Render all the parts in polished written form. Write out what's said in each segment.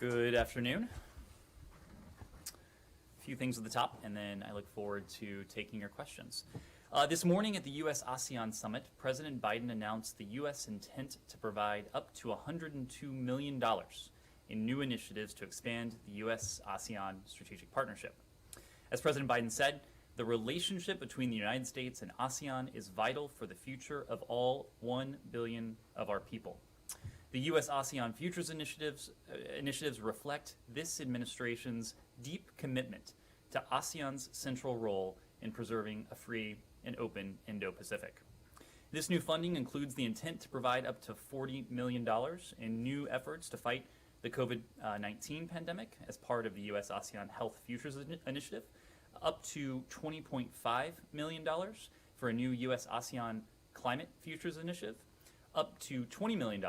Good afternoon. A few things at the top, and then I look forward to taking your questions. This morning at the U.S.-ASEAN Summit, President Biden announced the U.S. intent to provide up to $102 million in new initiatives to expand the U.S.-ASEAN strategic partnership. As President Biden said, the relationship between the United States and ASEAN is vital for the future of all 1 billion of our people. The U.S.-ASEAN Futures initiatives reflect this administration's deep commitment to ASEAN's central role in preserving a free and open Indo-Pacific. This new funding includes the intent to provide up to $40 million in new efforts to fight the COVID-19 pandemic as part of the U.S.-ASEAN Health Futures Initiative, up to $20.5 million for a new U.S.-ASEAN Climate Futures Initiative, up to $20 million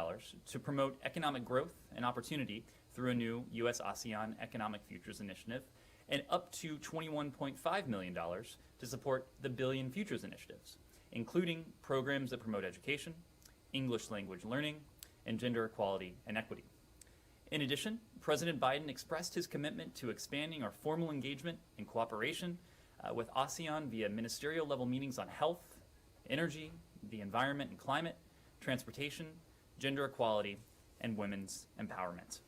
to promote economic growth and opportunity through a new U.S.-ASEAN Economic Futures Initiative, and up to $21.5 million to support the Billion Futures Initiatives, including programs that promote education, English language learning, and gender equality and equity. In addition, President Biden expressed his commitment to expanding our formal engagement and cooperation with ASEAN via ministerial level meetings on health, energy, the environment and climate, transportation, gender equality, and women's empowerment.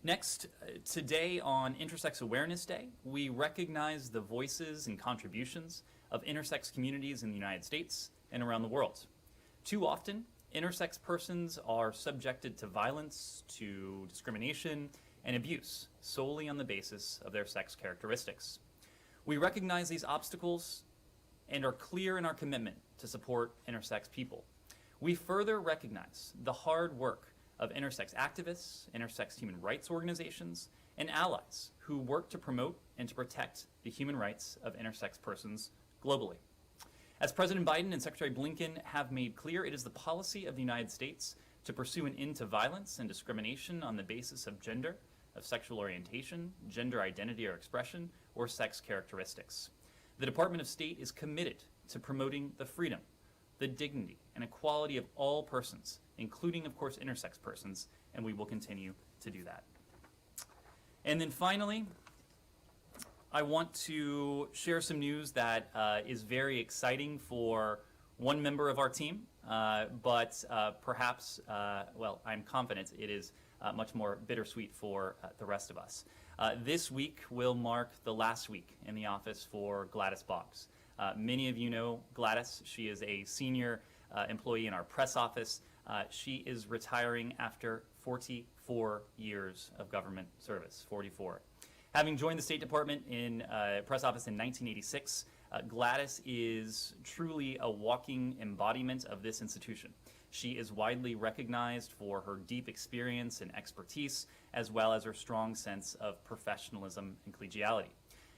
Next, today on Intersex Awareness Day, we recognize the voices and contributions of intersex communities in the United States and around the world. Too often, intersex persons are subjected to violence, to discrimination, and abuse solely on the basis of their sex characteristics. We recognize these obstacles and are clear in our commitment to support intersex people. We further recognize the hard work of intersex activists, intersex human rights organizations, and allies who work to promote and to protect the human rights of intersex persons globally. As President Biden and Secretary Blinken have made clear, it is the policy of the United States to pursue an end to violence and discrimination on the basis of gender, of sexual orientation, gender identity or expression, or sex characteristics. The Department of State is committed to promoting the freedom, the dignity, and equality of all persons, including, of course, intersex persons, and we will continue to do that. And then finally, I want to share some news that is very exciting for one member of our team, but perhaps, well, I'm confident it is much more bittersweet for the rest of us. This week will mark the last week in the office for Gladys Boggs. Many of you know Gladys. She is a senior employee in our press office. She is retiring after 44 years of government service, 44. Having joined the State Department in press office in 1986, Gladys is truly a walking embodiment of this institution. She is widely recognized for her deep experience and expertise, as well as her strong sense of professionalism and collegiality.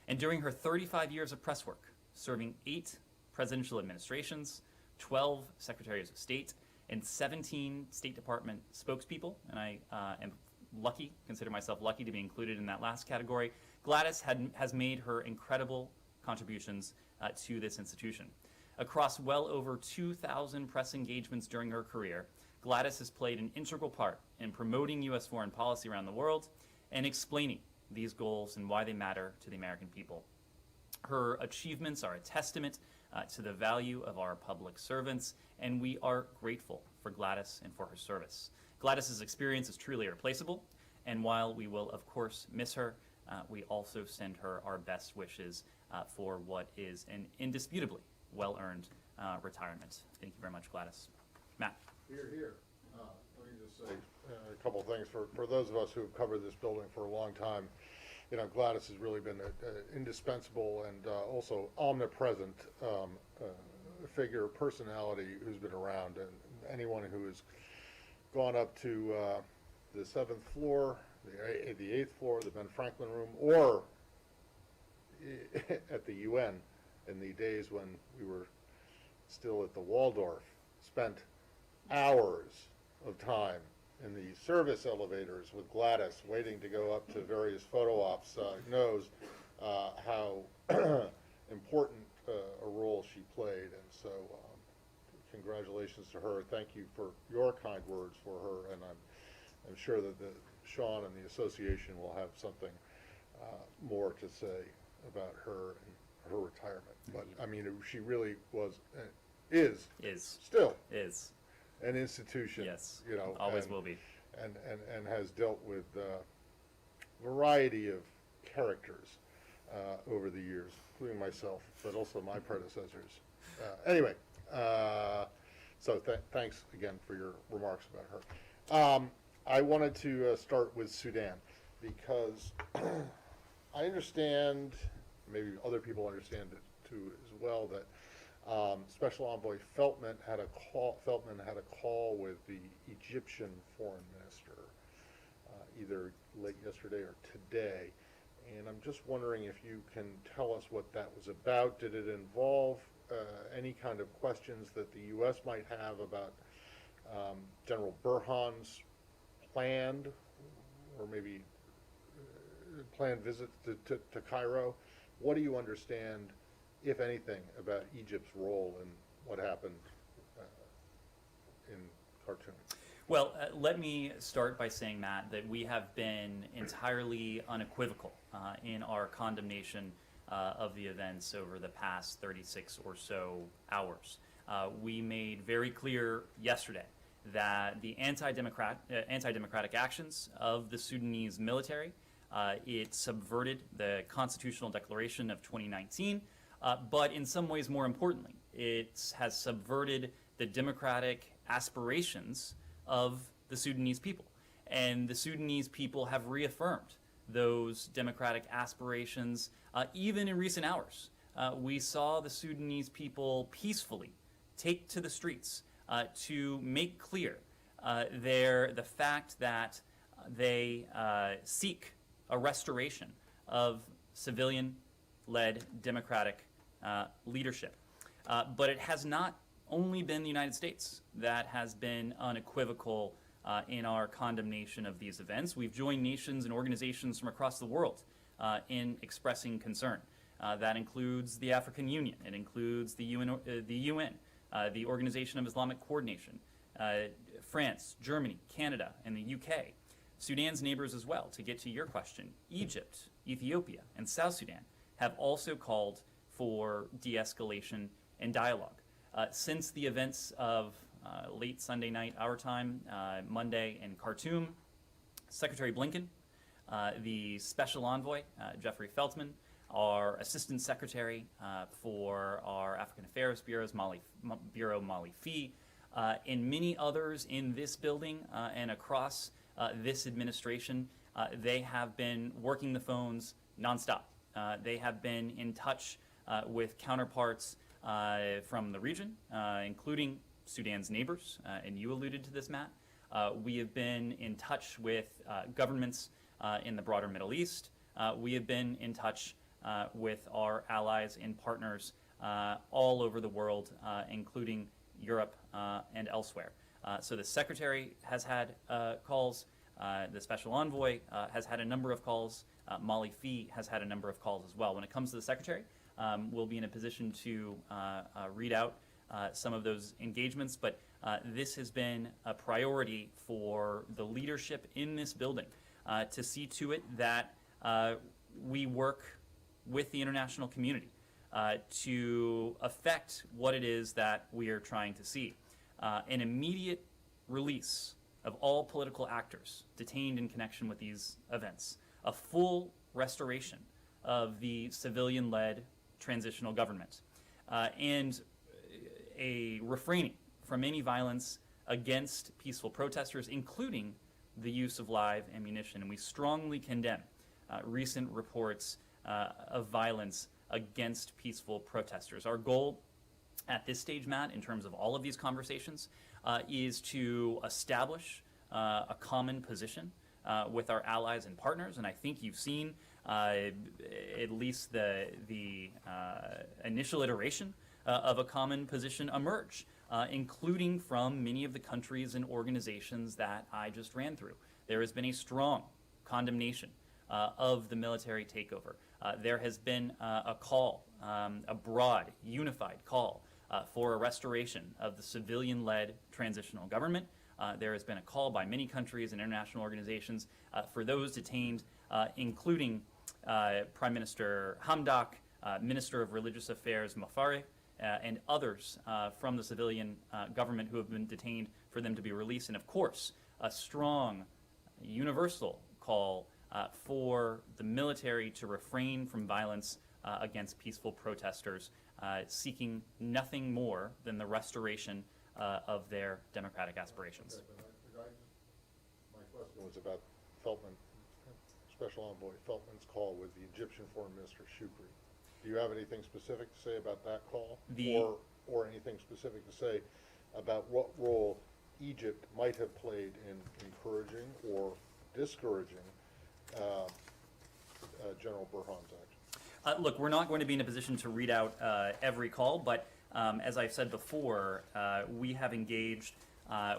And during her 35 years of press work, serving 8 presidential administrations, 12 secretaries of state, and 17 State Department spokespeople, and I am lucky, consider myself lucky to be included in that last category. Gladys has made her incredible contributions to this institution. Across well over 2,000 press engagements during her career, Gladys has played an integral part in promoting U.S. foreign policy around the world and explaining these goals and why they matter to the American people. Her achievements are a testament to the value of our public servants, and we are grateful for Gladys and for her service. Gladys's experience is truly irreplaceable, and while we will, of course, miss her, we also send her our best wishes for what is an indisputably well-earned retirement. Thank you very much, Gladys. Matt. Here. Let me just say a couple things. For those of us who have covered this building for a long time, you know, Gladys has really been an indispensable and also omnipresent figure, personality who's been around. And anyone who has gone up to the 7th floor, the 8th floor, the Ben Franklin room, or at the UN in the days when we were still at the Waldorf, spent hours of time in the service elevators with Gladys waiting to go up to various photo ops, knows how important a role she played. And so congratulations to her. Thank you for your kind words for her, and I'm I'm sure that Sean and the association will have something more to say about her and her retirement. But I mean, she really was, is still is an institution. Yes, you know, always and, will be. and has dealt with a variety of characters over the years, including myself, but also my predecessors. Anyway, so thanks again for your remarks about her. I wanted to start with Sudan because I understand, maybe other people understand it too as well, that Special Envoy Feltman had a call with the Egyptian foreign minister either late yesterday or today, and I'm just wondering if you can tell us what that was about. Did it involve any kind of questions that the U.S. might have about General Burhan's planned or maybe planned visits to Cairo? What do you understand, if anything, about Egypt's role in what happened in Khartoum? Well, let me start by saying, Matt, that we have been entirely unequivocal in our condemnation of the events over the past 36 or so hours. We made very clear yesterday that the anti-democratic actions of the Sudanese military, it subverted the Constitutional Declaration of 2019, but in some ways more importantly, it has subverted the democratic aspirations of the Sudanese people. And the Sudanese people have reaffirmed those democratic aspirations even in recent hours. We saw the Sudanese people peacefully take to the streets to make clear the fact that they seek a restoration of civilian-led democratic leadership. But it has not only been the United States that has been unequivocal in our condemnation of these events. We've joined nations and organizations from across the world in expressing concern. That includes the African Union. It includes the UN, the Organization of Islamic Coordination, France, Germany, Canada, and the UK. Sudan's neighbors as well, to get to your question. Egypt, Ethiopia, and South Sudan have also called for de-escalation and dialogue. Since the events of late Sunday night, our time, Monday in Khartoum, Secretary Blinken, the Special Envoy, Jeffrey Feltman, our Assistant Secretary for our African Affairs Bureau, Molly Fee, and many others in this building and across this administration, they have been working the phones nonstop. They have been in touch with counterparts from the region, including Sudan's neighbors, and you alluded to this, Matt. We have been in touch with governments in the broader Middle East. We have been in touch with our allies and partners all over the world, including Europe and elsewhere. So the Secretary has had calls. The Special Envoy has had a number of calls. Molly Fee has had a number of calls as well. When it comes to the Secretary, we'll be in a position to read out some of those engagements, but this has been a priority for the leadership in this building to see to it that we work with the international community to affect what it is that we are trying to see. An immediate release of all political actors detained in connection with these events, a full restoration of the civilian-led transitional government, and a refraining from any violence against peaceful protesters, including the use of live ammunition. And we strongly condemn recent reports of violence against peaceful protesters. Our goal at this stage, Matt, in terms of all of these conversations, is to establish a common position with our allies and partners. And I think you've seen at least the initial iteration of a common position emerge, including from many of the countries and organizations that I just ran through. There has been a strong condemnation of the military takeover. There has been a call, a broad, unified call for a restoration of the civilian-led transitional government there has been a call by many countries and international organizations for those detained, including Prime Minister Hamdok, Minister of Religious Affairs Mafari, and others from the civilian government who have been detained, for them to be released. And of course, a strong, universal call for the military to refrain from violence against peaceful protesters seeking nothing more than the restoration of their democratic aspirations. Okay, my question was about Feltman, Special Envoy Feltman's call with the Egyptian Foreign Minister Shukri. Do you have anything specific to say about that call, or anything specific to say about what role Egypt might have played in encouraging or discouraging General Burhan's action? Look, we're not going to be in a position to read out every call, but as I've said before, we have engaged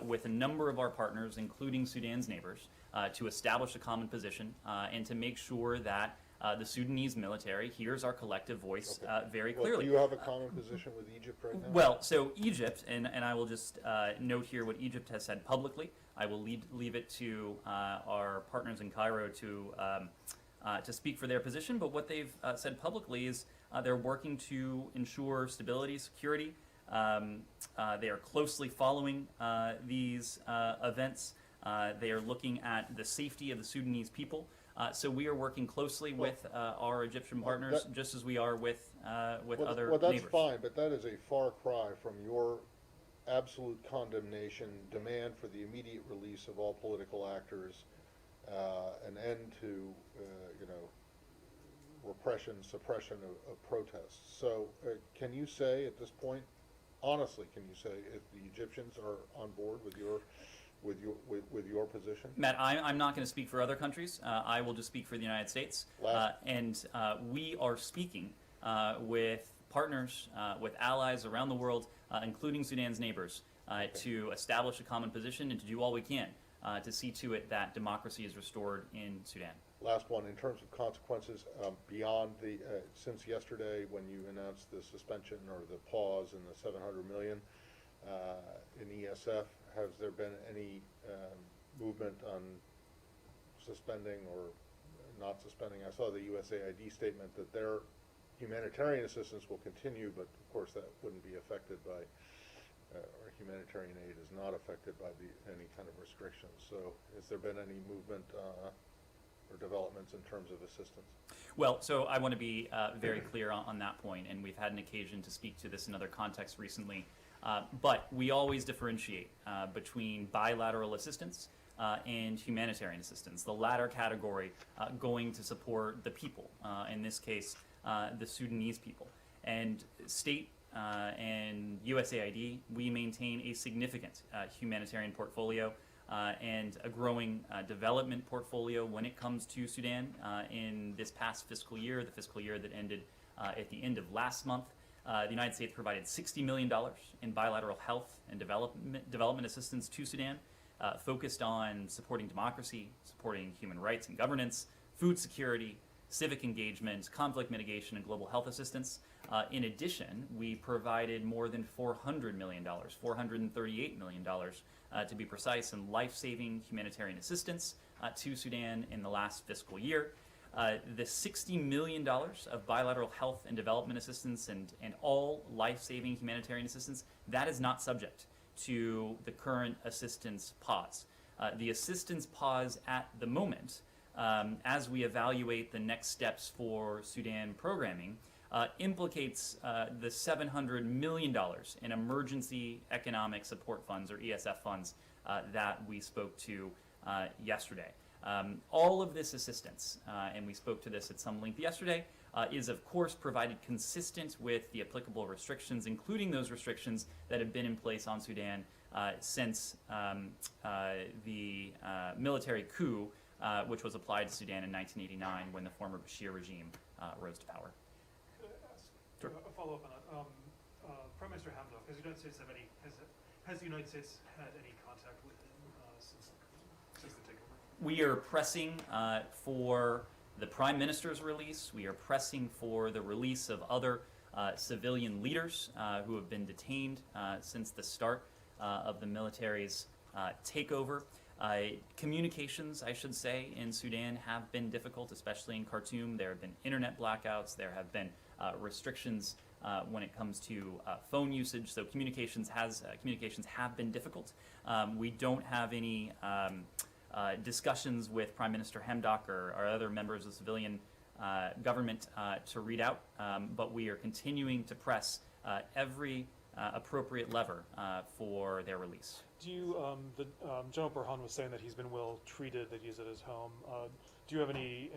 with a number of our partners, including Sudan's neighbors, to establish a common position and to make sure that the Sudanese military hears our collective voice very clearly. Do you have a common position with Egypt right now? Well, so Egypt, and I will just note here what Egypt has said publicly. I will leave it to our partners in Cairo to speak for their position, but what they've said publicly is they're working to ensure stability, security. They are closely following these events. They are looking at the safety of the Sudanese people. So we are working closely with our Egyptian partners, just as we are with other Well, that's neighbors. fine, but that is a far cry from your absolute condemnation, demand for the immediate release of all political actors, an end to, repression, suppression of protests. So can you say at this point, honestly, can you say if the Egyptians are on board with your position? Matt, I'm not going to speak for other countries. I will just speak for the United States. And we are speaking with partners, with allies around the world, including Sudan's neighbors, to establish a common position and to do all we can to see to it that democracy is restored in Sudan. Last one, in terms of consequences, beyond since yesterday when you announced the suspension or the pause in the $700 million in ESF, has there been any movement on suspending or not suspending? I saw the USAID statement that their humanitarian assistance will continue, but of course that wouldn't be affected by, or humanitarian aid is not affected by any kind of restrictions. So has there been any movement or developments in terms of assistance? Well, so I want to be very clear on that point, and we've had an occasion to speak to this in other contexts recently. But we always differentiate between bilateral assistance and humanitarian assistance, the latter category going to support the people, in this case, the Sudanese people. And state and USAID, we maintain a significant humanitarian portfolio and a growing development portfolio when it comes to Sudan. In this past fiscal year, the fiscal year that ended at the end of last month, the United States provided $60 million in bilateral health and development assistance to Sudan, focused on supporting democracy, supporting human rights and governance, food security, civic engagement, conflict mitigation, and global health assistance. In addition, we provided more than $400 million, $438 million to be precise, in life-saving humanitarian assistance to Sudan in the last fiscal year. The $60 million of bilateral health and development assistance and all life-saving humanitarian assistance, that is not subject to the current assistance pause. The assistance pause at the moment, as we evaluate the next steps for Sudan programming, implicates the $700 million in emergency economic support funds, or ESF funds, that we spoke to yesterday. All of this assistance, and we spoke to this at some length yesterday, is of course provided consistent with the applicable restrictions, including those restrictions that have been in place on Sudan since the military coup, which was applied to Sudan in 1989 when the former Bashir regime rose to power. Could I ask a follow-up on that? Prime Minister Hamdok, has the United States had any contact with him since the takeover? We are pressing for the Prime Minister's release. We are pressing for the release of other civilian leaders who have been detained since the start of the military's takeover. Communications, I should say, in Sudan have been difficult, especially in Khartoum. There have been internet blackouts. There have been restrictions when it comes to phone usage. So communications have been difficult. We don't have any discussions with Prime Minister Hamdok or other members of civilian government to read out, but we are continuing to press every appropriate lever for their release. Do you, General Burhan was saying that he's been well treated, that he's at his home. Do you have any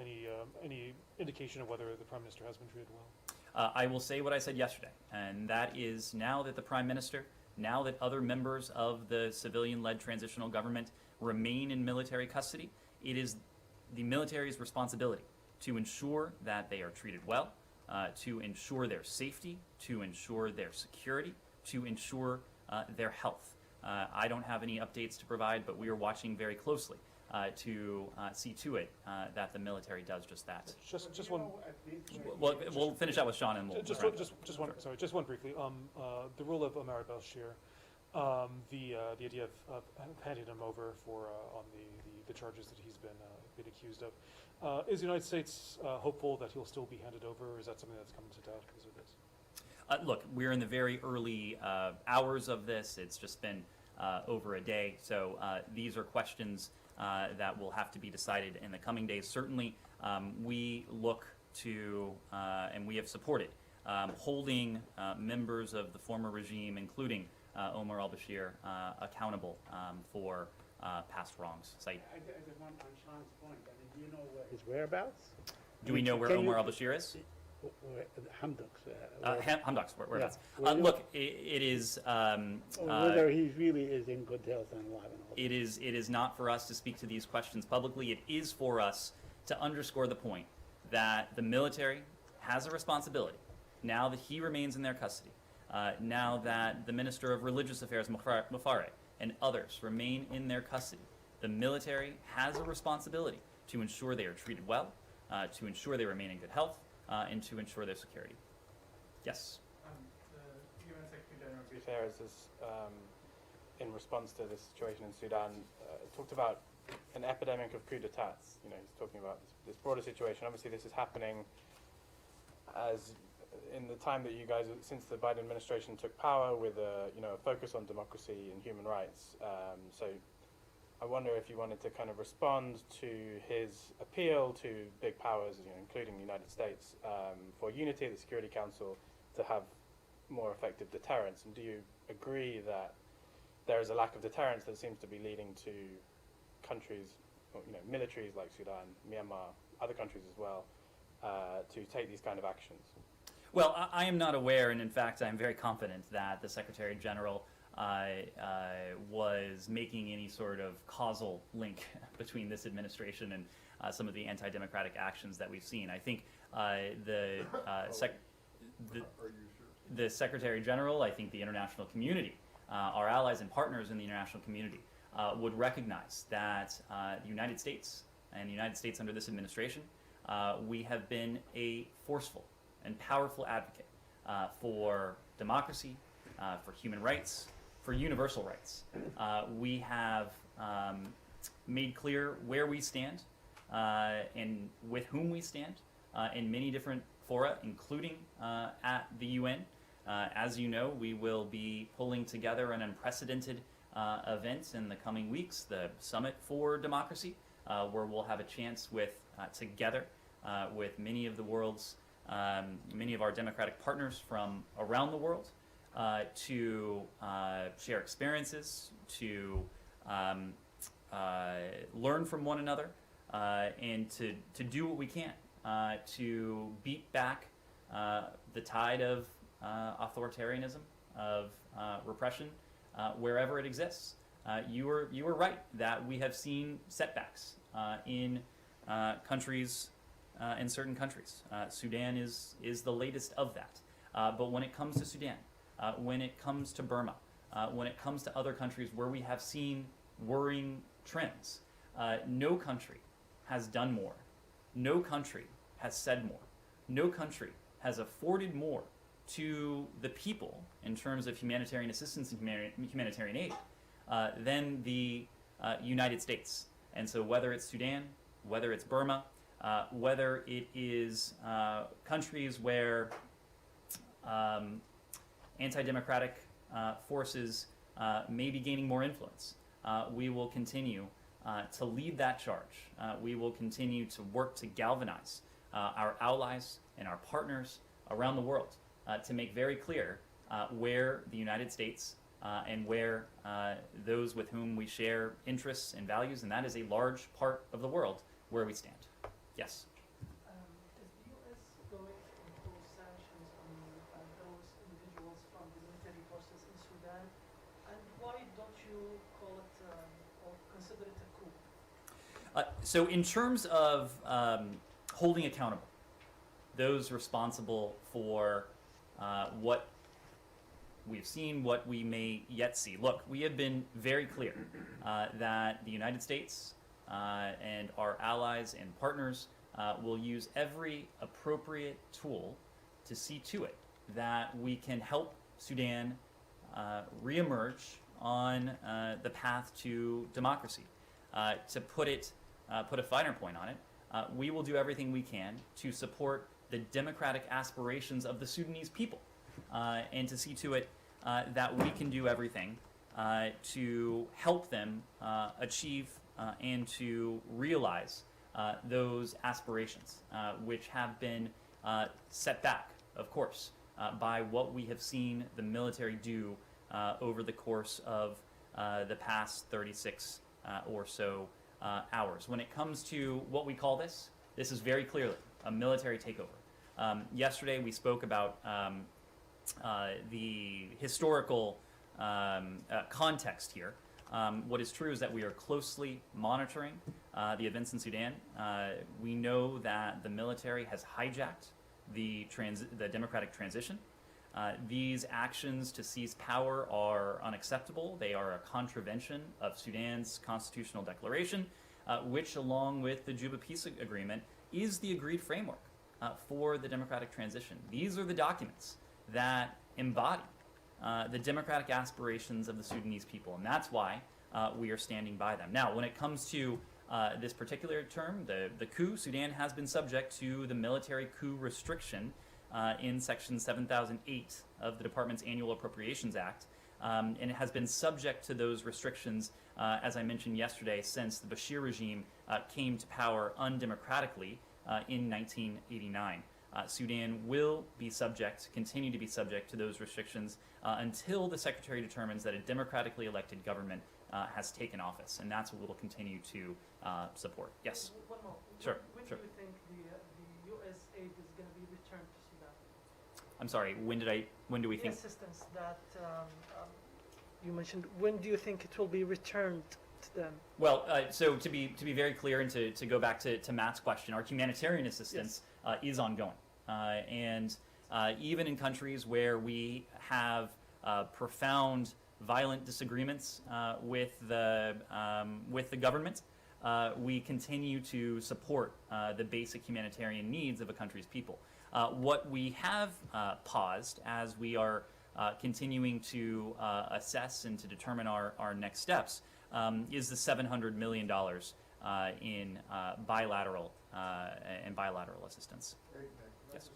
indication of whether the Prime Minister has been treated well? I will say what I said yesterday, and that is now that the Prime Minister, now that other members of the civilian-led transitional government remain in military custody, it is the military's responsibility to ensure that they are treated well, to ensure their safety, to ensure their security, to ensure their health. I don't have any updates to provide, but we are watching very closely to see to it that the military does just that. Just one. Well, we'll finish out with Sean and we'll. Just one. Sorry, just one briefly. The rule of Omar al-Bashir, the idea of handing him over for on the charges that he's been accused of. Is the United States hopeful that he'll still be handed over, or is that something that's coming to doubt because of this? Look, we're in the very early hours of this. It's just been over a day, so these are questions that will have to be decided in the coming days. Certainly, we look to, and we have supported, holding members of the former regime, including Omar al-Bashir, accountable for past wrongs. So, I just want on Sean's point, I mean, do you know his whereabouts? do we know where Omar al-Bashir is? Hamdok's. Hamdok's whereabouts. Yeah. Look, it is. Whether he really is in good health and alive and all. It is not for us to speak to these questions publicly. It is for us to underscore the point that the military has a responsibility, now that he remains in their custody, now that the Minister of Religious Affairs, Mufare, and others remain in their custody. The military has a responsibility to ensure they are treated well, to ensure they remain in good health, and to ensure their security. Yes? The UN Secretary General of Affairs has, in response to this situation in Sudan, talked about an epidemic of coup d'etats. You know, he's talking about this broader situation. Obviously, this is happening as in the time that you guys, since the Biden administration took power, with a focus on democracy and human rights. So I wonder if you wanted to kind of respond to his appeal to big powers, including the United States, for unity at the Security Council to have more effective deterrence. And do you agree that there is a lack of deterrence that seems to be leading to countries, militaries like Sudan, Myanmar, other countries as well, to take these kind of actions? Well, I am not aware, and in fact, I am very confident that the Secretary General was making any sort of causal link between this administration and some of the anti-democratic actions that we've seen. I think the Secretary General, I think the international community, our allies and partners in the international community, would recognize that the United States and the United States under this administration, we have been a forceful and powerful advocate for democracy, for human rights, for universal rights. We have made clear where we stand and with whom we stand in many different fora, including at the UN. As you know, we will be pulling together an unprecedented event in the coming weeks, the Summit for Democracy, where we'll have a chance together with many of the world's, many of our democratic partners from around the world, to share experiences, to learn from one another, and to do what we can to beat back the tide of authoritarianism, of repression, wherever it exists. You were right that we have seen setbacks in countries, in certain countries. Sudan is the latest of that. But when it comes to Sudan, when it comes to Burma, when it comes to other countries where we have seen worrying trends, no country has done more. No country has said more. No country has afforded more to the people in terms of humanitarian assistance and humanitarian aid than the United States. And so whether it's Sudan, whether it's Burma, whether it is countries where anti-democratic forces may be gaining more influence, we will continue to lead that charge. We will continue to work to galvanize our allies and our partners around the world to make very clear where the United States and where those with whom we share interests and values, and that is a large part of the world, where we stand. Yes? Is the U.S. going to impose sanctions on those individuals from the military forces in Sudan? And why don't you call it or consider it a coup? So in terms of holding accountable those responsible for what we've seen, what we may yet see. Look, we have been very clear that the United States and our allies and partners will use every appropriate tool to see to it that we can help Sudan reemerge on the path to democracy. To put a finer point on it, we will do everything we can to support the democratic aspirations of the Sudanese people, and to see to it that we can do everything to help them achieve and to realize those aspirations, which have been set back, of course, by what we have seen the military do over the course of the past 36 or so hours. When it comes to what we call this is very clearly a military takeover. Yesterday we spoke about the historical context here. What is true is that we are closely monitoring the events in Sudan. We know that the military has hijacked the democratic transition. These actions to seize power are unacceptable. They are a contravention of Sudan's constitutional declaration, which, along with the Juba Peace Agreement, is the agreed framework for the democratic transition. These are the documents that embody the democratic aspirations of the Sudanese people, and that's why we are standing by them. Now, when it comes to this particular term, the coup, Sudan has been subject to the military coup restriction in Section 7008 of the Department's Annual Appropriations Act, and it has been subject to those restrictions, as I mentioned yesterday, since the Bashir regime came to power undemocratically in 1989. Sudan will be continue to be subject to those restrictions until the Secretary determines that a democratically elected government has taken office, and that's what we'll continue to support. Yes? One more. Sure, When sure. do you think the U.S. aid is going to be returned to Sudan? I'm sorry, when do we The think? assistance that you mentioned, when do you think it will be returned to them? Well, so to be very clear and to go back to Matt's question, our humanitarian assistance is ongoing. And even in countries where we have profound violent disagreements with the government, we continue to support the basic humanitarian needs of a country's people. What we have paused as we are continuing to assess and to determine our next steps is the $700 million in bilateral assistance. Yes.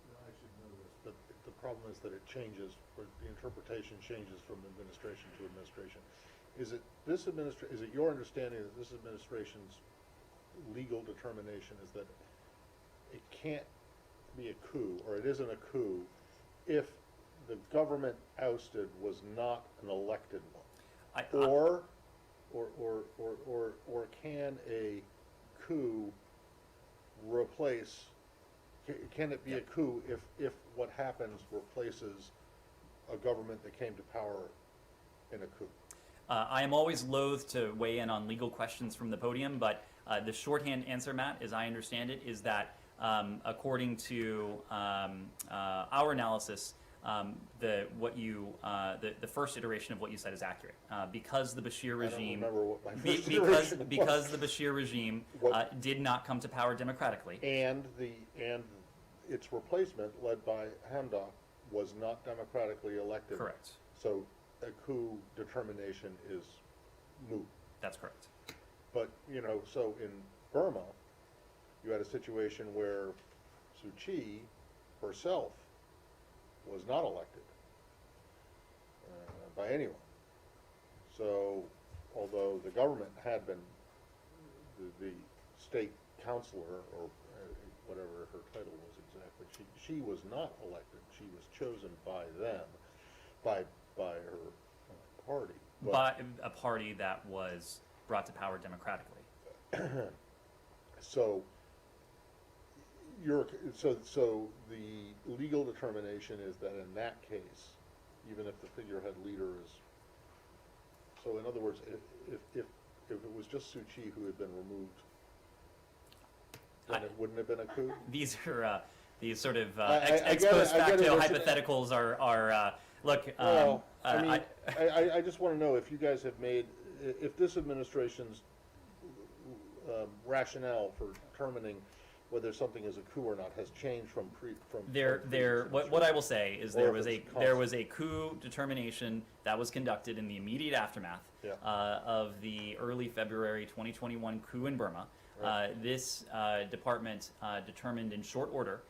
I should know this, but the problem is that it changes, or the interpretation changes from administration to administration. Is it your understanding that this administration's legal determination is that it can't be a coup, or it isn't a coup, if the government ousted was not an elected one? Or can a coup replace? Can it be a coup if what happens replaces a government that came to power in a coup? I am always loath to weigh in on legal questions from the podium, but the shorthand answer, Matt, as I understand it, is that according to our analysis, the first iteration of what you said is accurate, because the Bashir regime, I don't remember what my first iteration was. because the Bashir regime did not come to power democratically, and its replacement, led by Hamdok, was not democratically elected. Correct. So a coup determination is moot. That's correct. But, you know, so in Burma, you had a situation where Suu Kyi herself was not elected by anyone. So, although the government had been, the state counselor, or whatever her title was exactly, she was not elected. She was chosen by them, by her party. But By a party that was brought to power democratically. so so the legal determination is that in that case, even if the figurehead leader is, so in other words, if it was just Suu Kyi who had been removed, then it wouldn't have been a coup? These are these sort of I ex get it, post I get it, facto it's- hypotheticals are look. Well, I mean, I just want to know if you guys have made, if this administration's rationale for determining whether something is a coup or not has changed from previous What I will say is Or there if was it's there was a coup determination that was conducted in the immediate aftermath Yeah. of the early February 2021 coup in Burma. Right. This department determined in short order,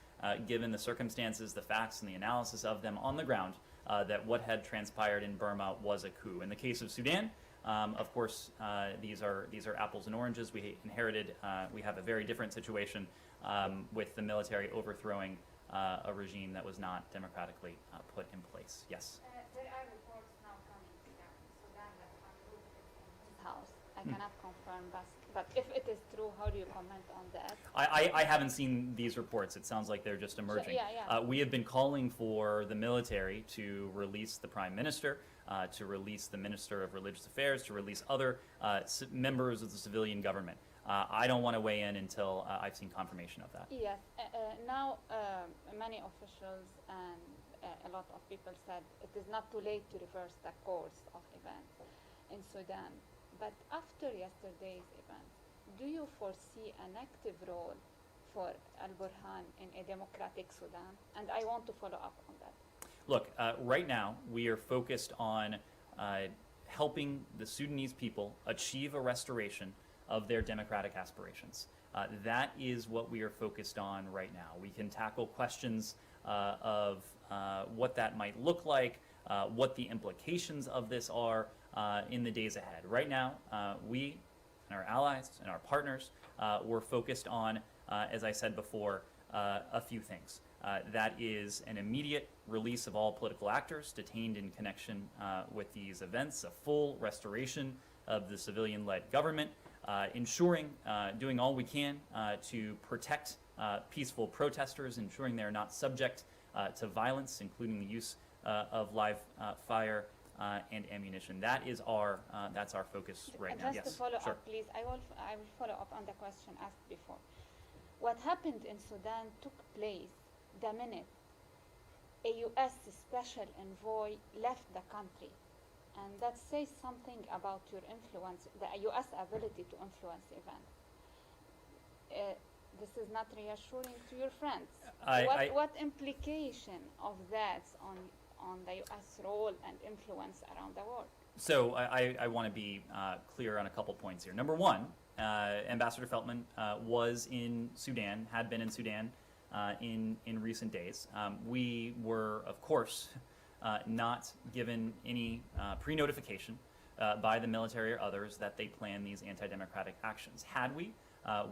given the circumstances, the facts, and the analysis of them on the ground, that what had transpired in Burma was a coup. In the case of Sudan, of course, these are apples and oranges. We inherited, we have a very different situation with the military overthrowing a regime that was not democratically put in place. Yes. There are reports now coming that Sudan has approved it in his house. I cannot confirm, but if it is true, how do you comment on that? I haven't seen these reports. It sounds like they're just emerging. yeah. We have been calling for the military to release the prime minister, to release the minister of religious affairs, to release other members of the civilian government. I don't want to weigh in until I've seen confirmation of that. Yes. Now, many officials and a lot of people said it is not too late to reverse the course of events in Sudan. But after yesterday's events, do you foresee an active role for al-Burhan in a democratic Sudan? And I want to follow up on that. Look, right now we are focused on helping the Sudanese people achieve a restoration of their democratic aspirations. That is what we are focused on right now. We can tackle questions of what that might look like, what the implications of this are in the days ahead. Right now, we and our allies and our partners, we're focused on, as I said before, a few things. That is an immediate release of all political actors detained in connection with these events, a full restoration of the civilian-led government, ensuring, doing all we can to protect peaceful protesters, ensuring they're not subject to violence, including the use of live fire and ammunition. That's our focus right now. Just Yes, to follow sure. up, please, I will follow up on the question asked before. What happened in Sudan took place the minute a U.S. special envoy left the country. And that says something about your influence, the U.S. ability to influence events. This is not reassuring to your friends. What implication of that on the U.S. role and influence around the world? So I want to be clear on a couple points here. Number one, Ambassador Feltman was in Sudan, had been in Sudan in recent days. We were, of course, not given any pre-notification by the military or others that they plan these anti-democratic actions. Had we,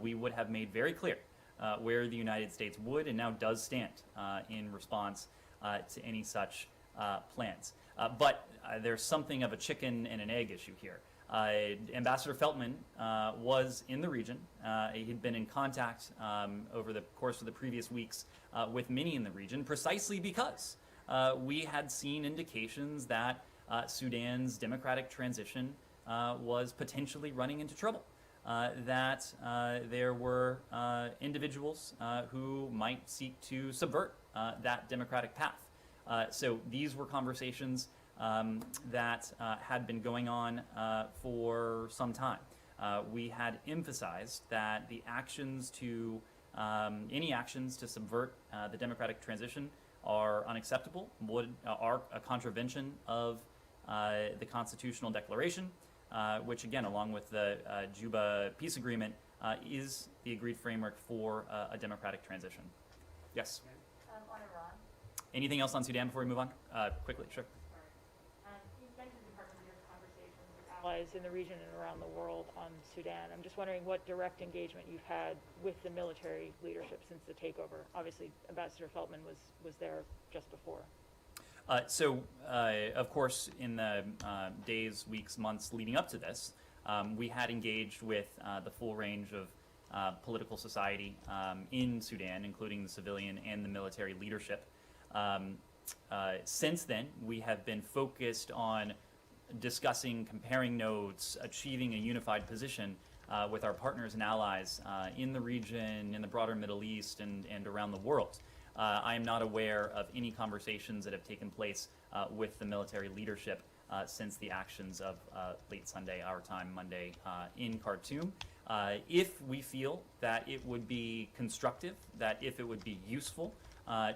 we would have made very clear where the United States would and now does stand in response to any such plans. But there's something of a chicken and an egg issue here. Ambassador Feltman was in the region. He had been in contact over the course of the previous weeks with many in the region, precisely because we had seen indications that Sudan's democratic transition was potentially running into trouble. That there were individuals who might seek to subvert that democratic path. So these were conversations that had been going on for some time. We had emphasized that the actions to, any actions to subvert the democratic transition are unacceptable, are a contravention of the Constitutional Declaration, which again, along with the Juba Peace Agreement, is the agreed framework for a democratic transition. Yes? On Iran. Anything else on Sudan before we move on? Quickly, sure. You mentioned Department leaders' conversations with allies in the region and around the world on Sudan. I'm just wondering what direct engagement you've had with the military leadership since the takeover. Obviously, Ambassador Feldman was there just before. Of course, in the days, weeks, months leading up to this, we had engaged with the full range of political society in Sudan, including the civilian and the military leadership. Since then, we have been focused on discussing, comparing notes, achieving a unified position with our partners and allies in the region, in the broader Middle East, and around the world. I am not aware of any conversations that have taken place with the military leadership since the actions of late Sunday, our time, Monday, in Khartoum. If we feel that it would be constructive, that if it would be useful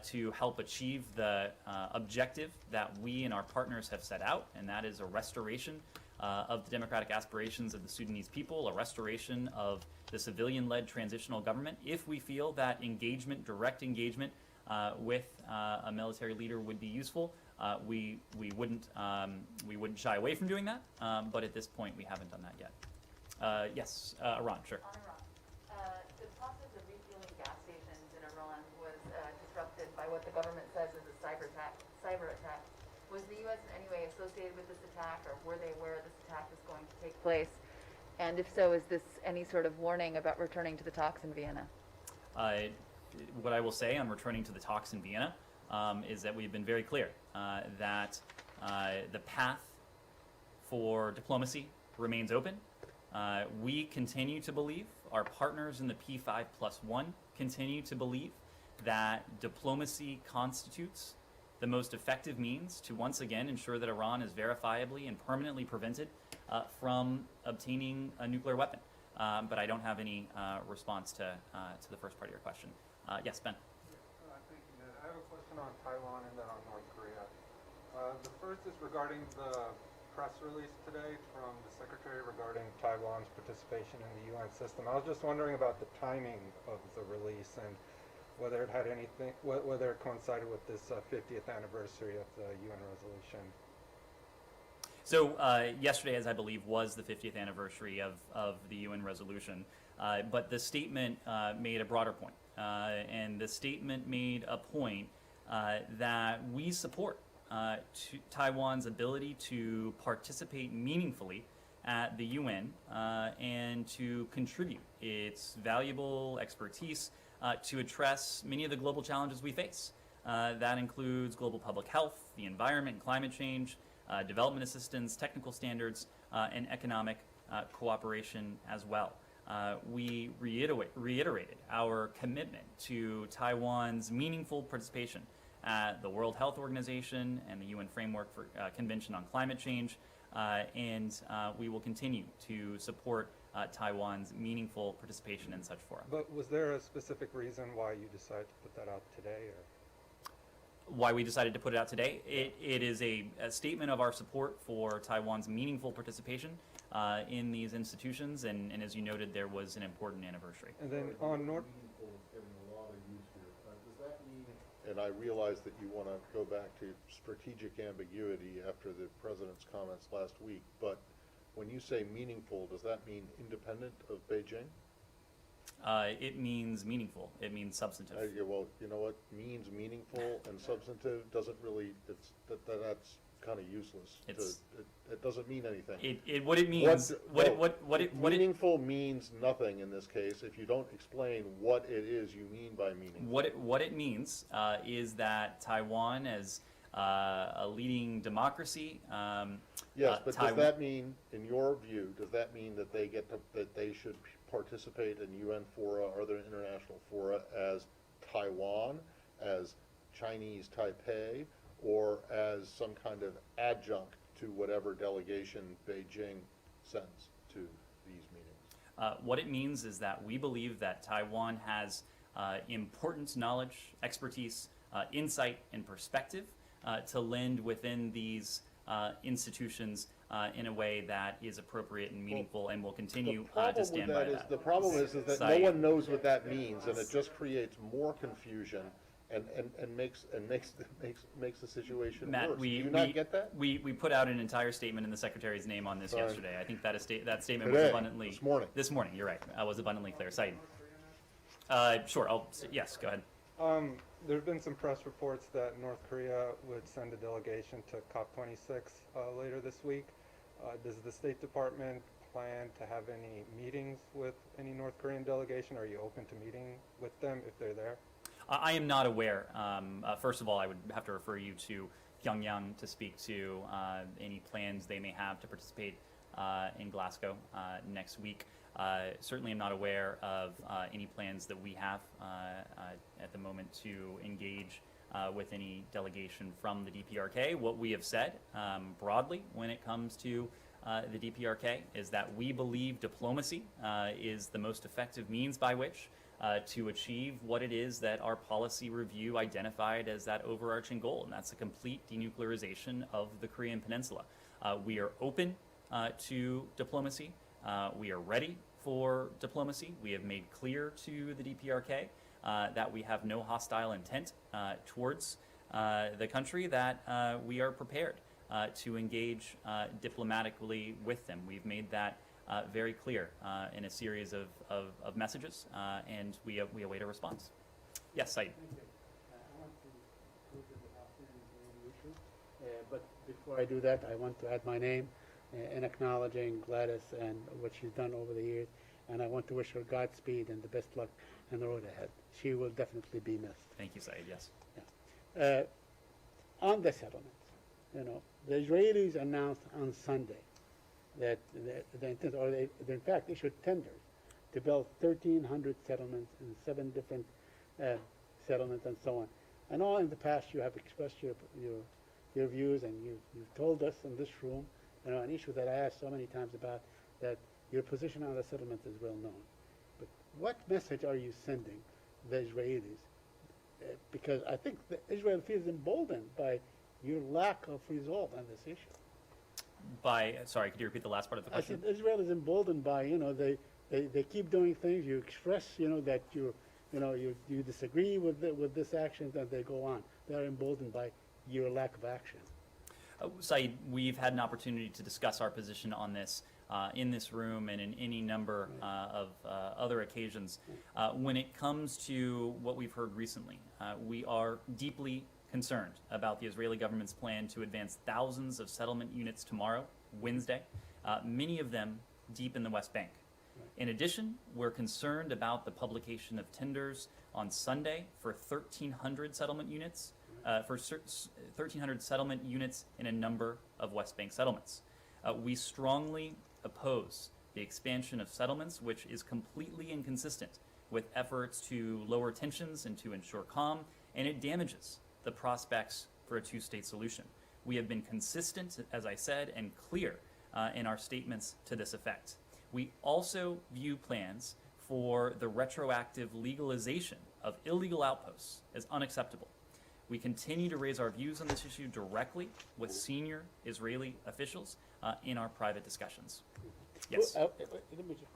to help achieve the objective that we and our partners have set out, and that is a restoration of the democratic aspirations of the Sudanese people, a restoration of the civilian-led transitional government, if we feel that engagement, direct engagement with a military leader would be useful, we wouldn't shy away from doing that, but at this point we haven't done that yet. Yes, Iran, sure. On Iran, the process of refueling gas stations in Iran was disrupted by what the government says is a cyber attack. Was the U.S. in any way associated with this attack, or were they aware this attack was going to take place? And if so, is this any sort of warning about returning to the talks in Vienna? What I will say on returning to the talks in Vienna is that we've been very clear that the path for diplomacy remains open. We continue to believe, our partners in the P5+1 continue to believe that diplomacy constitutes the most effective means to once again ensure that Iran is verifiably and permanently prevented from obtaining a nuclear weapon. But I don't have any response to the first part of your question. Yes, Ben. Thank you, Ned. I have a question on Taiwan and then on North Korea. The first is regarding the press release today from the Secretary regarding Taiwan's participation in the UN system. I was just wondering about the timing of the release and whether it had anything, whether it coincided with this 50th anniversary of the UN resolution. So yesterday, as I believe, was the 50th anniversary of the UN resolution, but the statement made a broader point. And the statement made a point that we support Taiwan's ability to participate meaningfully at the UN and to contribute its valuable expertise to address many of the global challenges we face. That includes global public health, the environment and climate change, development assistance, technical standards, and economic cooperation as well. We reiterated our commitment to Taiwan's meaningful participation at the World Health Organization and the UN Framework for Convention on Climate Change, and we will continue to support Taiwan's meaningful participation in such fora. But was there a specific reason why you decided to put that out today? Or? Why we decided to put it out today? It is a statement of our support for Taiwan's meaningful participation in these institutions, and as you noted, there was an important anniversary. And then on North... And I realize that you want to go back to strategic ambiguity after the president's comments last week, but when you say meaningful, does that mean independent of Beijing? It means meaningful. It means substantive. Yeah, well, you know what means meaningful and substantive doesn't really. That's kind of useless. It doesn't mean anything. What it means. Meaningful means nothing in this case if you don't explain what it is you mean by meaningful. What it means is that Taiwan, as a leading democracy. Yes, but does that mean, in your view, does that mean that they should participate in UN fora or other international fora as Taiwan, as Chinese Taipei, or as some kind of adjunct to whatever delegation Beijing sends to these meetings? What it means is that we believe that Taiwan has important knowledge, expertise, insight, and perspective to lend within these institutions in a way that is appropriate and meaningful, and will continue The problem to with stand by that. the problem is that no Saeed. one knows what that means, and it just creates more confusion and makes the situation Matt, worse. Do we, you not get that? we put out an entire statement in the Secretary's name on this Sorry. yesterday. I think that that statement was Today, abundantly this morning. You're right. Was abundantly clear. Saeed. Sure. Yes. Go ahead. There have been some press reports that North Korea would send a delegation to COP26 later this week. Does the State Department plan to have any meetings with any North Korean delegation? Are you open to meeting with them if they're there? I am not aware. First of all, I would have to refer you to Pyongyang to speak to any plans they may have to participate in Glasgow next week. Certainly am not aware of any plans that we have at the moment to engage with any delegation from the DPRK. What we have said broadly when it comes to the DPRK is that we believe diplomacy is the most effective means by which to achieve what it is that our policy review identified as that overarching goal, and that's a complete denuclearization of the Korean Peninsula. We are open to diplomacy. We are ready for diplomacy. We have made clear to the DPRK that we have no hostile intent towards the country, that we are prepared to engage diplomatically with them. We've made that very clear in a series of messages, and we await a response. Yes, Saeed. Thank you. I want to go to the Palestinian issue, but before I do that, I want to add my name in acknowledging Gladys and what she's done over the years, and I want to wish her Godspeed and the best luck in the road ahead. She will definitely be missed. Thank you, Saeed. Yes. On the settlements, the Israelis announced on Sunday that they intend, or they in fact issued tenders to build 1,300 settlements in 7 different settlements and so on. And all in the past you have expressed your views, and you've told us in this room, an issue that I asked so many times about, that your position on the settlement is well known. But what message are you sending the Israelis? Because I think that Israel feels emboldened by your lack of resolve on this issue. Sorry, could you repeat the last part of the I question? said Israel is emboldened by, they keep doing things. You express, that you disagree with this action, and they go on. They are emboldened by your lack of action. Saeed, we've had an opportunity to discuss our position on this in this room and in any number of other occasions. When it comes to what we've heard recently, we are deeply concerned about the Israeli government's plan to advance thousands of settlement units tomorrow, Wednesday, many of them deep in the West Bank. In addition, we're concerned about the publication of tenders on Sunday for 1,300 settlement units, 1,300 settlement units in a number of West Bank settlements. We strongly oppose the expansion of settlements, which is completely inconsistent with efforts to lower tensions and to ensure calm, and it damages the prospects for a two-state solution. We have been consistent, as I said, and clear in our statements to this effect. We also view plans for the retroactive legalization of illegal outposts as unacceptable. We continue to raise our views on this issue directly with senior Israeli officials in our private discussions. Yes. Let me just,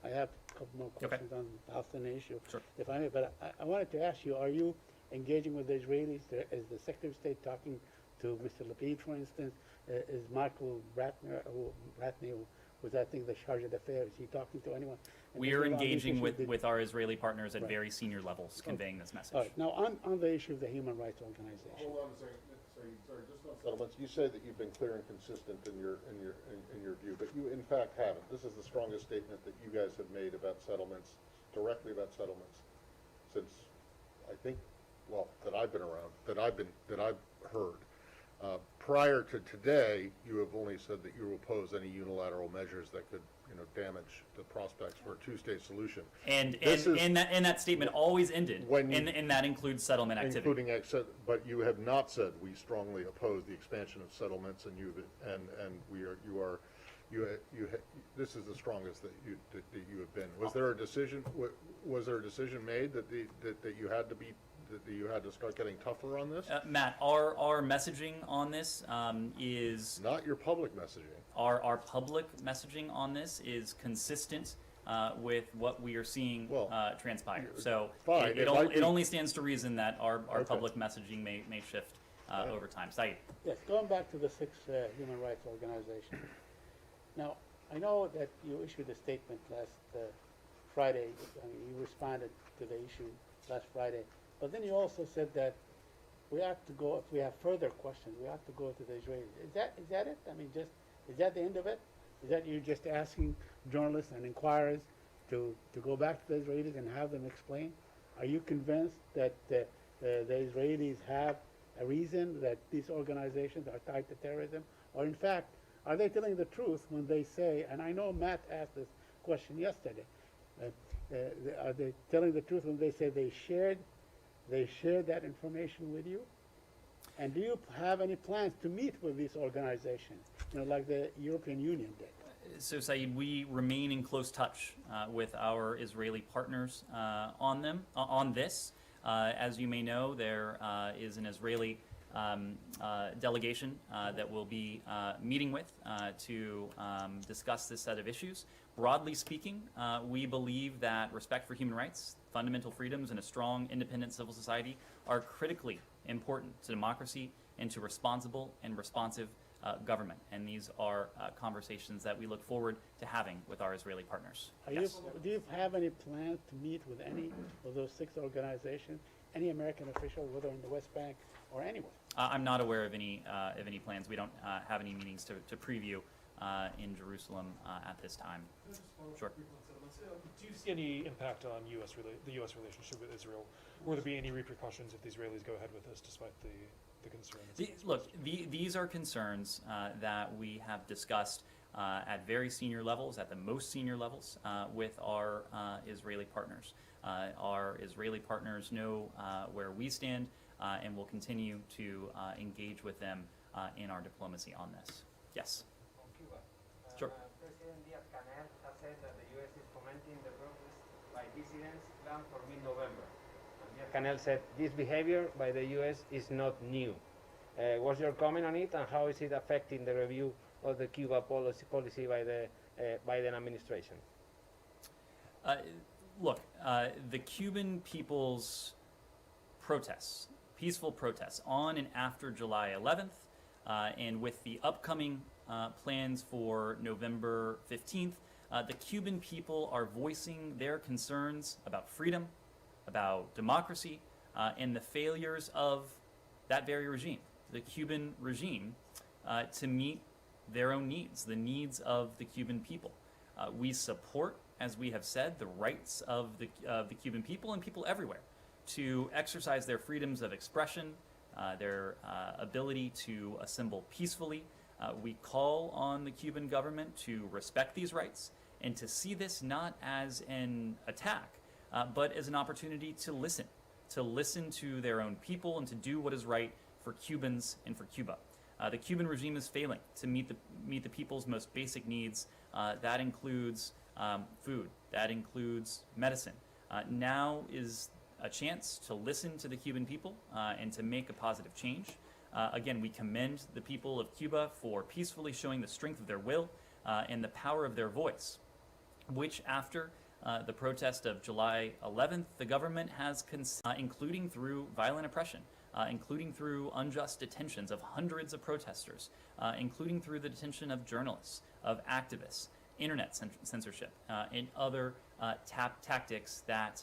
I have a couple more questions on the Palestinian issue, Sure. if I may, but I wanted to ask you, are you engaging with the Israelis? Is the Secretary of State talking to Mr. Lapid, for instance? Is Michael Ratner, who was, I think, the charge d'affaires, is he talking to anyone? We are on this engaging issue with our Israeli partners at Right. very senior levels, conveying this message. All right, now on the issue of the human rights organization. Hold on a second. Sorry, just on settlements. You say that you've been clear and consistent in your view, but you in fact haven't. This is the strongest statement that you guys have made about settlements, directly about settlements, since I think, well, that I've been around, that I've heard. Prior to today, you have only said that you oppose any unilateral measures that could, damage the prospects for a two-state solution. And This is- that statement always ended, When you- and that includes settlement activity. Including, but you have not said we strongly oppose the expansion of settlements, and this is the strongest that you have been. Was there a decision? Was there a decision made that you had to be that you had to start getting tougher on this? Matt, our messaging on this is Not your public messaging. our public messaging on this is consistent with what we are seeing Well, transpire. So fine, it, it might it be- only stands to reason that our Okay. public messaging may shift over time. Saeed. Yes, going back to the six human rights organizations. Now, I know that you issued a statement last Friday. I mean, you responded to the issue last Friday, but then you also said that we have to go, if we have further questions, we have to go to the Israelis. Is that it? I mean, is that the end of it? Is that you just asking journalists and inquirers to go back to the Israelis and have them explain? Are you convinced that the Israelis have a reason that these organizations are tied to terrorism? Or in fact, are they telling the truth when they say, and I know Matt asked this question yesterday, are they telling the truth when they say they shared that information with you? And do you have any plans to meet with these organizations, like the European Union did? So, Saeed, we remain in close touch with our Israeli partners on this. As you may know, there is an Israeli delegation that we'll be meeting with to discuss this set of issues. Broadly speaking, we believe that respect for human rights, fundamental freedoms, and a strong, independent civil society are critically important to democracy and to responsible and responsive government. And these are conversations that we look forward to having with our Israeli partners. Do you have any plans to meet with any of those six organizations, any American official, whether in the West Bank or anywhere? I'm not aware of any plans. We don't have any meetings to preview in Jerusalem at this time. Sure. Do you see any impact on the U.S. relationship with Israel? Will there be any repercussions if the Israelis go ahead with this, despite the concerns? Look, these are concerns that we have discussed at very senior levels, at the most senior levels, with our Israeli partners. Our Israeli partners know where we stand, and will continue to engage with them in our diplomacy on this. Yes. On Cuba. Sure. President Diaz-Canel has said that the U.S. is fomenting the protest by dissidents planned for mid-November. Diaz-Canel said this behavior by the U.S. is not new. What's your comment on it, and how is it affecting the review of the Cuba policy by the Biden administration? Look, the Cuban people's protests, peaceful protests on and after July 11th, and with the upcoming plans for November 15th, the Cuban people are voicing their concerns about freedom, about democracy, and the failures of that very regime, the Cuban regime, to meet their own needs, the needs of the Cuban people. We support, as we have said, the rights of the Cuban people and people everywhere to exercise their freedoms of expression, their ability to assemble peacefully. We call on the Cuban government to respect these rights and to see this not as an attack, but as an opportunity to listen to their own people and to do what is right for Cubans and for Cuba. The Cuban regime is failing to meet the people's most basic needs. That includes food. That includes medicine. Now is a chance to listen to the Cuban people and to make a positive change. Again, we commend the people of Cuba for peacefully showing the strength of their will and the power of their voice, which after the protest of July 11th, the government has, including through violent oppression, including through unjust detentions of hundreds of protesters, including through the detention of journalists, of activists, internet censorship, and other tactics that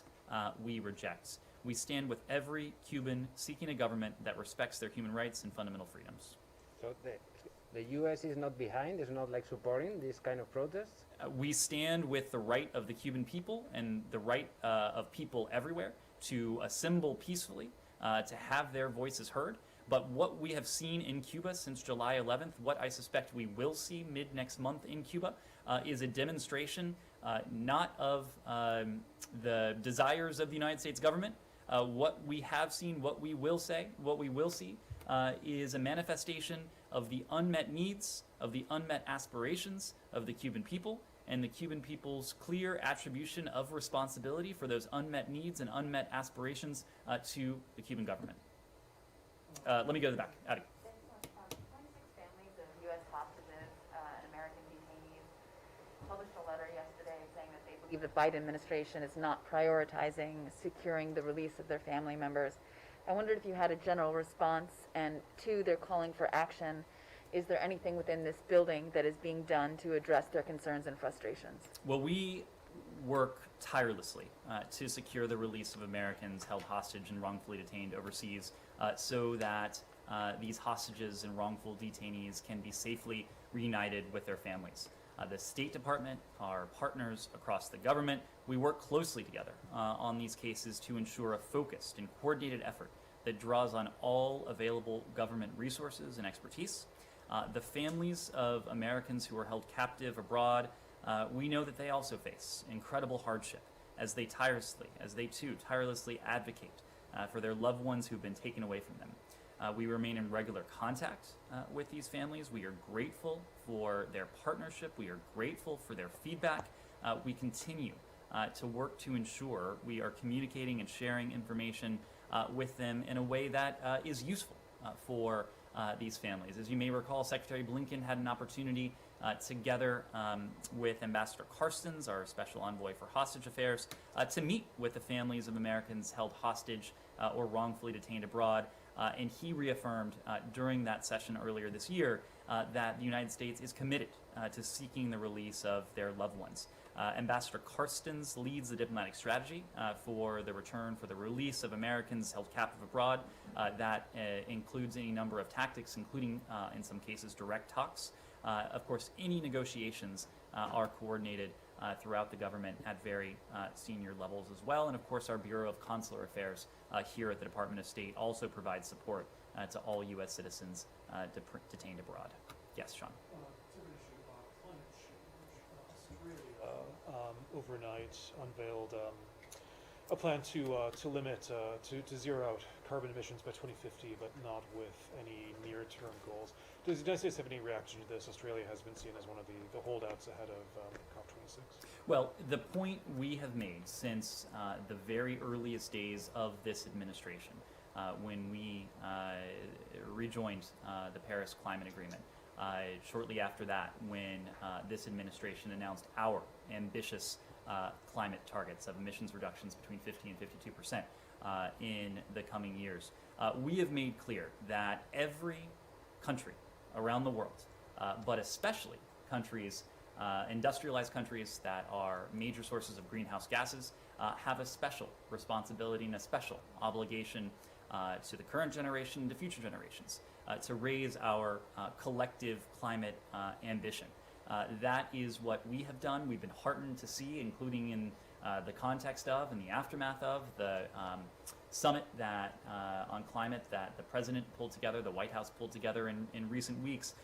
we reject. We stand with every Cuban seeking a government that respects their human rights and fundamental freedoms. So the U.S. is not behind, is not like supporting this kind of protests? We stand with the right of the Cuban people and the right of people everywhere to assemble peacefully, to have their voices heard. But what we have seen in Cuba since July 11th, what I suspect we will see mid next month in Cuba, is a demonstration not of the desires of the United States government. What we have seen, what we will see, is a manifestation of the unmet needs, of the unmet aspirations of the Cuban people, and the Cuban people's clear attribution of responsibility for those unmet needs and unmet aspirations to the Cuban government. Let me go to the back. Addie. 26 families of U.S. hostages and American detainees published a letter yesterday saying that they believe the Biden administration is not prioritizing securing the release of their family members. I wondered if you had a general response, and two, they're calling for action. Is there anything within this building that is being done to address their concerns and frustrations? Well, we work tirelessly to secure the release of Americans held hostage and wrongfully detained overseas so that these hostages and wrongful detainees can be safely reunited with their families. The State Department, our partners across the government, we work closely together on these cases to ensure a focused and coordinated effort that draws on all available government resources and expertise. The families of Americans who are held captive abroad, we know that they also face incredible hardship as they tirelessly advocate for their loved ones who've been taken away from them. We remain in regular contact with these families. We are grateful for their partnership. We are grateful for their feedback. We continue to work to ensure we are communicating and sharing information with them in a way that is useful for these families. As you may recall, Secretary Blinken had an opportunity together with Ambassador Carstens, our special envoy for hostage affairs, to meet with the families of Americans held hostage or wrongfully detained abroad. And he reaffirmed during that session earlier this year that the United States is committed to seeking the release of their loved ones. Ambassador Carstens leads the diplomatic strategy for the return for the release of Americans held captive abroad. That includes any number of tactics, including, in some cases, direct talks. Of course, any negotiations are coordinated throughout the government at very senior levels as well. And of course, our Bureau of Consular Affairs here at the Department of State also provides support to all U.S. citizens detained abroad. Yes, Sean. Different issue, climate change. Australia overnight unveiled a plan to limit, to zero out carbon emissions by 2050, but not with any near-term goals. Does the United States have any reaction to this? Australia has been seen as one of the holdouts ahead of COP26. Well, the point we have made since the very earliest days of this administration, when we rejoined the Paris Climate Agreement, shortly after that, when this administration announced our ambitious climate targets of emissions reductions between 50 and 52% in the coming years, we have made clear that every country around the world, but especially countries, industrialized countries that are major sources of greenhouse gases, have a special responsibility and a special obligation to the current generation and to future generations to raise our collective climate ambition. That is what we have done. We've been heartened to see, including in the context of and the aftermath of the summit that on climate that the president pulled together, the White House pulled together in recent weeks.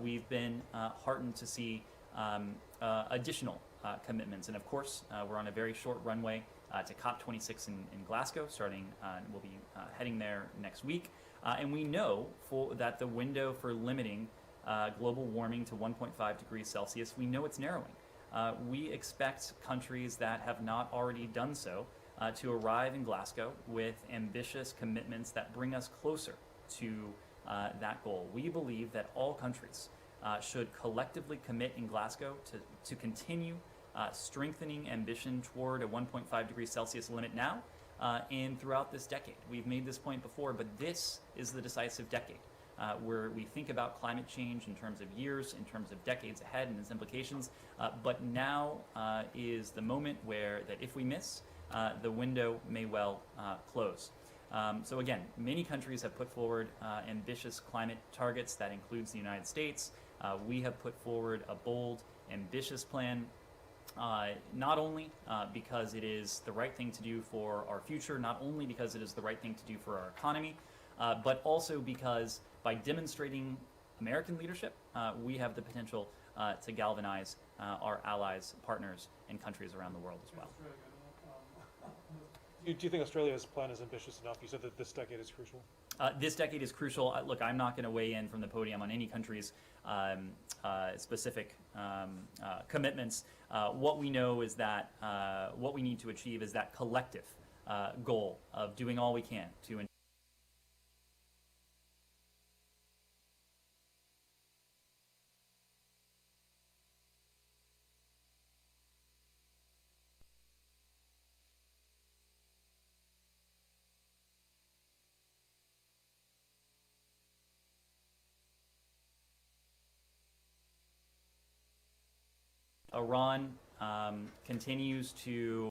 We've been heartened to see additional commitments. And of course, we're on a very short runway to COP26 in Glasgow, starting, we'll be heading there next week. And we know that the window for limiting global warming to 1.5 degrees Celsius, we know it's narrowing. We expect countries that have not already done so to arrive in Glasgow with ambitious commitments that bring us closer to that goal. We believe that all countries should collectively commit in Glasgow to continue strengthening ambition toward a 1.5 degrees Celsius limit now and throughout this decade. We've made this point before, but this is the decisive decade where we think about climate change in terms of years, in terms of decades ahead and its implications. But now is the moment where that if we miss, the window may well close. So again, many countries have put forward ambitious climate targets. That includes the United States. We have put forward a bold, ambitious plan, not only because it is the right thing to do for our future, not only because it is the right thing to do for our economy, but also because by demonstrating American leadership, we have the potential to galvanize our allies, partners, and countries around the world as well. Do you think Australia's plan is ambitious enough? You said that this decade is crucial. This decade is crucial. Look, I'm not going to weigh in from the podium on any country's specific commitments. What we know is that what we need to achieve is that collective goal of doing all we can to Iran continues to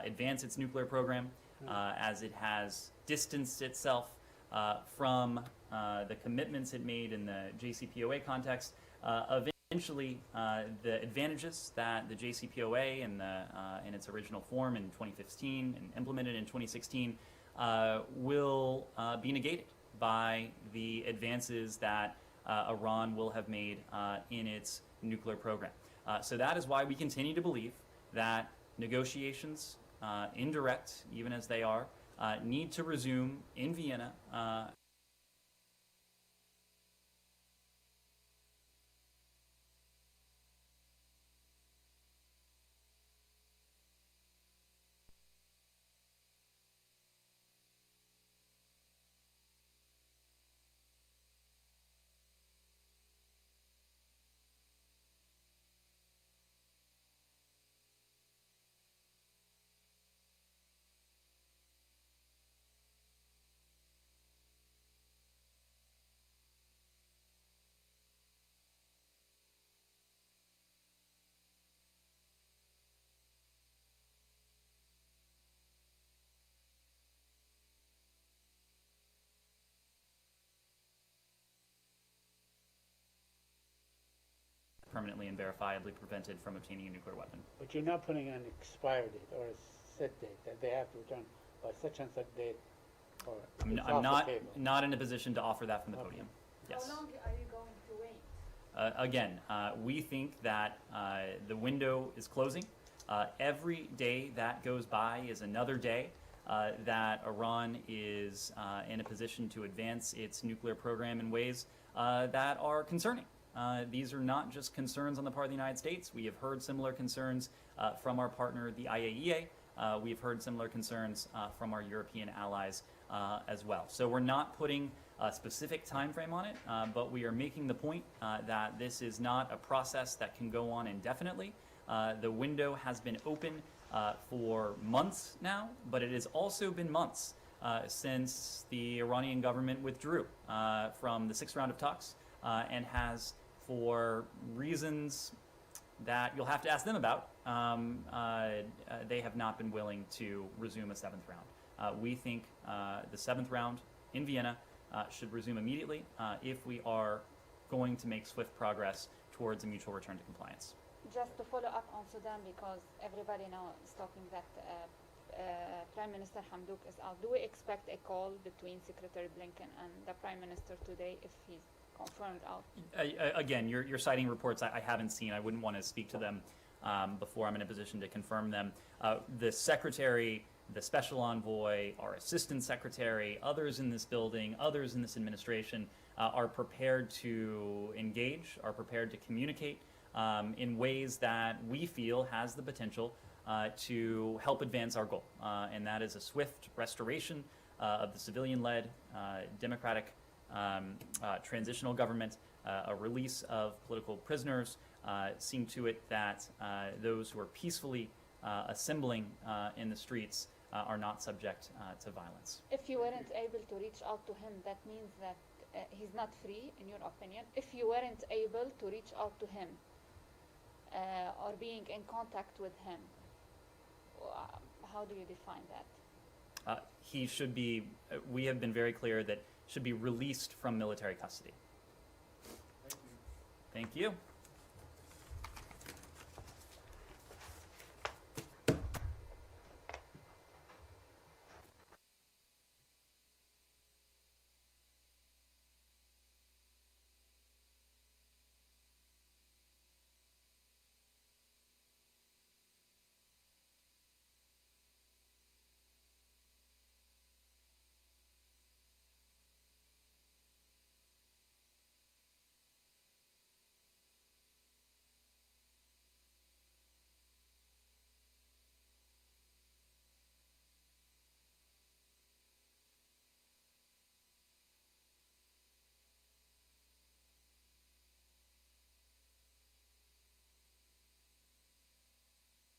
advance its nuclear program as it has distanced itself from the commitments it made in the JCPOA context. Eventually, the advantages that the JCPOA in its original form in 2015 and implemented in 2016 will be negated by the advances that Iran will have made in its nuclear program. So that is why we continue to believe that negotiations, indirect even as they are, need to resume in Vienna permanently and verifiably prevented from obtaining a nuclear weapon. But you're not putting an expiry date or a set date that they have to return by such and such date, or I'm, it's I'm off not the table. not in a position to offer that from the Okay. podium. Yes. How long are you going to wait? Again, we think that the window is closing. Every day that goes by is another day that Iran is in a position to advance its nuclear program in ways that are concerning. These are not just concerns on the part of the United States. We have heard similar concerns from our partner, the IAEA. We've heard similar concerns from our European allies as well. So we're not putting a specific time frame on it, but we are making the point that this is not a process that can go on indefinitely. The window has been open for months now, but it has also been months since the Iranian government withdrew from the sixth round of talks and has, for reasons that you'll have to ask them about, they have not been willing to resume a seventh round. We think the seventh round in Vienna should resume immediately if we are going to make swift progress towards a mutual return to compliance. Just to follow up on Sudan, because everybody now is talking that Prime Minister Hamdouk is out. Do we expect a call between Secretary Blinken and the Prime Minister today if he's confirmed out? Again, you're citing reports I haven't seen. I wouldn't want to speak to them before I'm in a position to confirm them. The Secretary, the Special Envoy, our Assistant Secretary, others in this building, others in this administration are prepared to engage, are prepared to communicate in ways that we feel has the potential to help advance our goal. And that is a swift restoration of the civilian-led, democratic transitional government, a release of political prisoners, seeing to it that those who are peacefully assembling in the streets are not subject to violence. If you weren't able to reach out to him, that means that he's not free, in your opinion. If you weren't able to reach out to him or being in contact with him, how do you define that? He should be, we have been very clear that should be released from military custody. Thank you. Thank you.